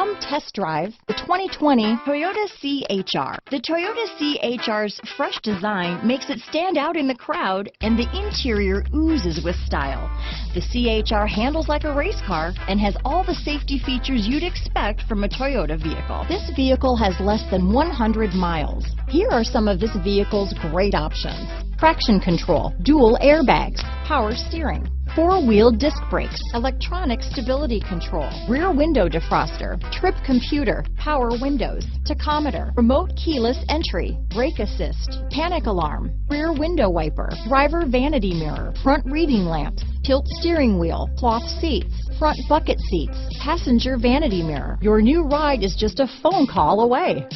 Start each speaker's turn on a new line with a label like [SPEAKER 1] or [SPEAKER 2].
[SPEAKER 1] Come test drive the 2020 Toyota CHR. The Toyota CHR's fresh design makes it stand out in the crowd, and the interior oozes with style. The CHR handles like a race car and has all the safety features you'd expect from a Toyota vehicle. This vehicle has less than 100 miles. Here are some of this vehicle's great options: traction control, dual airbags, power steering, four-wheel disc brakes, electronic stability control, rear window defroster, trip computer, power windows, tachometer, remote keyless entry, brake assist, panic alarm, rear window wiper, driver vanity mirror, front reading lamps, tilt steering wheel, cloth seats, front bucket seats, passenger vanity mirror. Your new ride is just a phone call away.